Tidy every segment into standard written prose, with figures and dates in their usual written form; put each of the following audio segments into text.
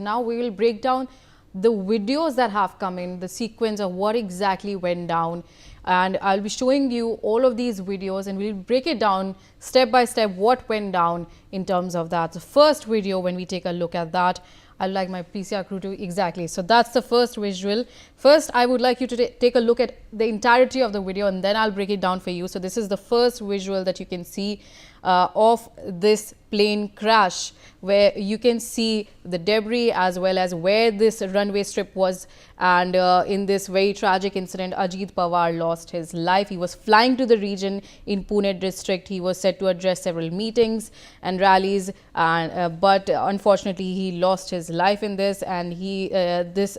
Now we will break down the videos that have come in, the sequence of what exactly went down, and I'll be showing you all of these videos and we'll break it down step by step what went down in terms of that. The first video, when we take a look at that, I'd like my PCR crew to exactly. So that's the first visual. First, I would like you to take a look at the entirety of the video and then I'll break it down for you. So this is the first visual that you can see of this plane crash, where you can see the debris as well as where this runway strip was. And in this very tragic incident, Ajit Pawar lost his life. He was flying to the region in Pune district. He was set to address several meetings and rallies, and but unfortunately he lost his life in this. And this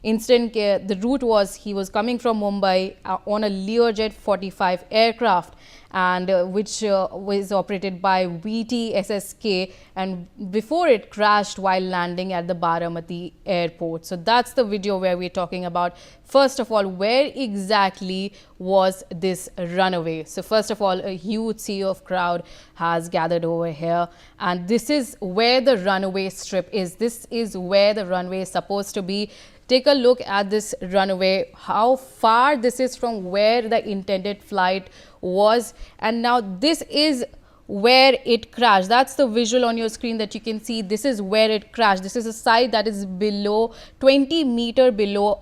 incident, the route was, he was coming from Mumbai on a Learjet 45 aircraft, and which was operated by VTSSK, and before it crashed while landing at the Baramati airport. So that's the video where we're talking about. First of all, where exactly was this runaway? So first of all, a huge sea of crowd has gathered over here, and this is where the runaway strip is. This is where the runway is supposed to be. Take a look at this runway, how far this is from where the intended flight was, and now this is where it crashed. That's the visual on your screen that you can see. This is where it crashed. This is a site that is below 20-meter below,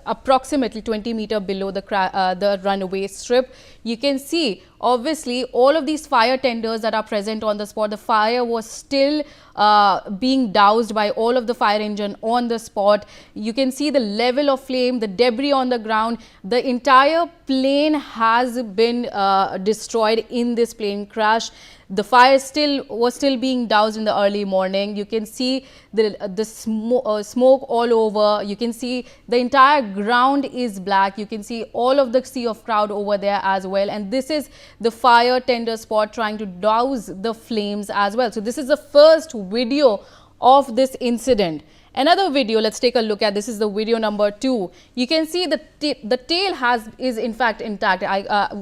approximately 20-meter below the runway strip. You can see obviously all of these fire tenders that are present on the spot. The fire was still being doused by all of the fire engine on the spot. You can see the level of flame, the debris on the ground. The entire plane has been destroyed in this plane crash. The fire was still being doused in the early morning. You can see the smoke all over. You can see the entire ground is black. You can see all of the sea of crowd over there as well. And this is the fire tender spot trying to douse the flames as well. So this is the first video of this incident. Another video, let's take a look at. This is the video number 2. You can see the tail is in fact intact.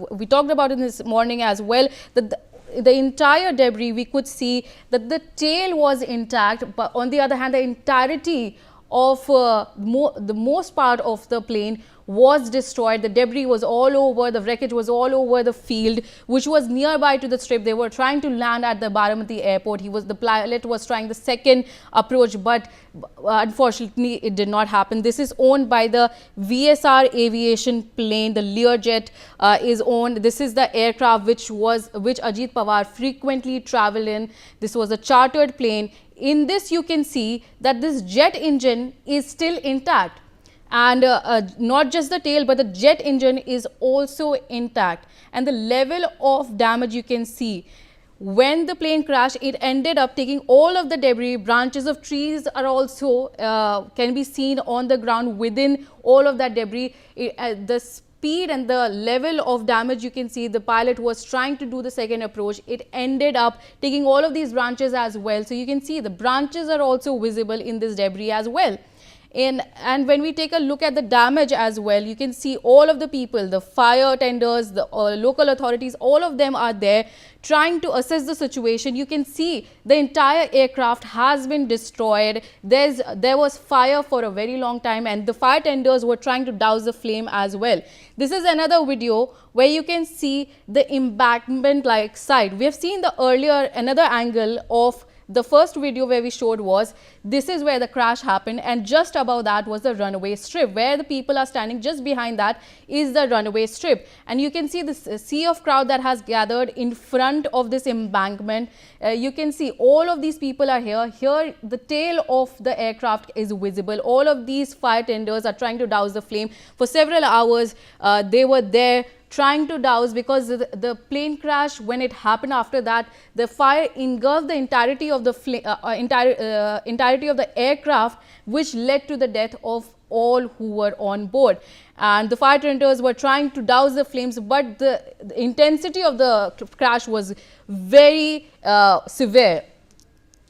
We talked about it this morning as well, that the entire debris, we could see that the tail was intact, but on the other hand, the entirety of the most part of the plane was destroyed. The debris was all over, the wreckage was all over the field, which was nearby to the strip. They were trying to land at the Baramati airport. The pilot was trying the second approach, but unfortunately it did not happen. This is owned by the VSR aviation plane. The Learjet is owned. This is the aircraft which Ajit Pawar frequently traveled in. This was a chartered plane. In this, you can see that this jet engine is still intact. And not just the tail, but the jet engine is also intact. And the level of damage you can see. When the plane crashed, it ended up taking all of the debris. Branches of trees are also can be seen on the ground within all of that debris. The speed and the level of damage you can see, the pilot was trying to do the second approach. It ended up taking all of these branches as well. So you can see the branches are also visible in this debris as well. And when we take a look at the damage as well, you can see all of the people, the fire tenders, the local authorities, all of them are there trying to assess the situation. You can see the entire aircraft has been destroyed. There was fire for a very long time, and the fire tenders were trying to douse the flame as well. This is another video where you can see the embankment like side. We have seen the earlier another angle of the first video where we showed was, this is where the crash happened, and just above that was the runaway strip. Where the people are standing, just behind that is the runaway strip. And you can see this sea of crowd that has gathered in front of this embankment. You can see all of these people are here. Here the tail of the aircraft is visible. All of these fire tenders are trying to douse the flame. For several hours they were there trying to douse, because the plane crash, when it happened after that, the fire engulfed the entirety of the entirety of the aircraft, which led to the death of all who were on board. And the fire tenders were trying to douse the flames, but the intensity of the crash was very severe.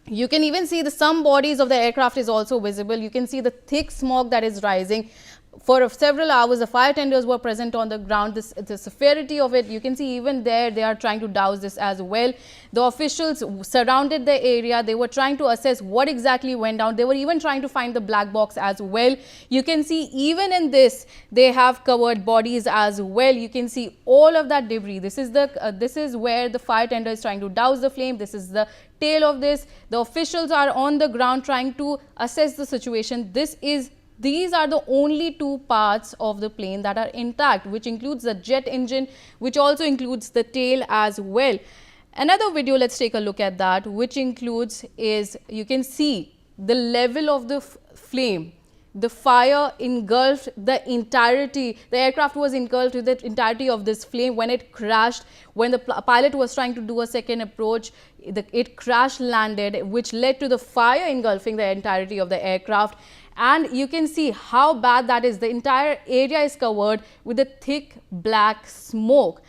You can even see some bodies of the aircraft is also visible. You can see the thick smoke that is rising. For several hours, the fire tenders were present on the ground. The severity of it, you can see even there, they are trying to douse this as well. The officials surrounded the area. They were trying to assess what exactly went down. They were even trying to find the black box as well. You can see even in this, they have covered bodies as well. You can see all of that debris. This is where the fire tender is trying to douse the flame. This is the tail of this. The officials are on the ground trying to assess the situation. These are the only two parts of the plane that are intact, which includes the jet engine, which also includes the tail as well. Another video, let's take a look at that, which includes you can see the level of the flame. The fire engulfed the entirety, the aircraft was engulfed with the entirety of this flame when it crashed. When the pilot was trying to do a second approach, it crash landed, which led to the fire engulfing the entirety of the aircraft. And you can see how bad that is. The entire area is covered with a thick black smoke.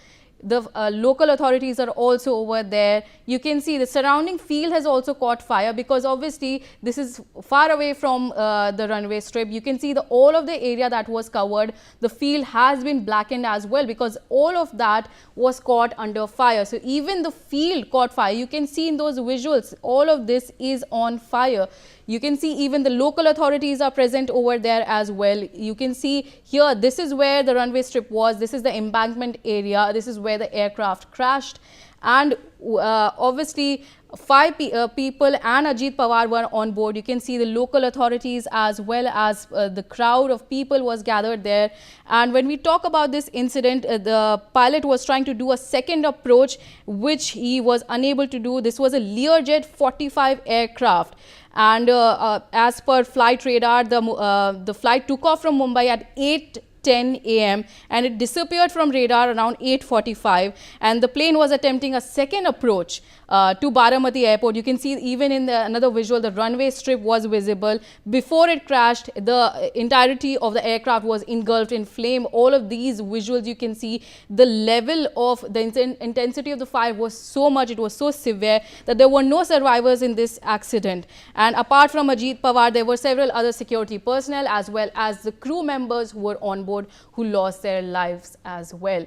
The local authorities are also over there. You can see the surrounding field has also caught fire, because obviously this is far away from the runway strip. You can see all of the area that was covered, the field has been blackened as well, because all of that was caught under fire. So even the field caught fire. You can see in those visuals, all of this is on fire. You can see even the local authorities are present over there as well. You can see here, this is where the runway strip was. This is the embankment area. This is where the aircraft crashed. And obviously, 5 people and Ajit Pawar were on board. You can see the local authorities as well as the crowd of people was gathered there. And when we talk about this incident, the pilot was trying to do a second approach, which he was unable to do. This was a Learjet 45 aircraft. And as per flight radar, the flight took off from Mumbai at 8:10 a.m. and it disappeared from radar around 8:45, and the plane was attempting a second approach to Baramati airport. You can see even in another visual, the runway strip was visible. Before it crashed, the entirety of the aircraft was engulfed in flame. All of these visuals, you can see the level of the intensity of the fire was so much, it was so severe that there were no survivors in this accident. And apart from Ajit Pawar, there were several other security personnel as well as the crew members who were on board who lost their lives as well.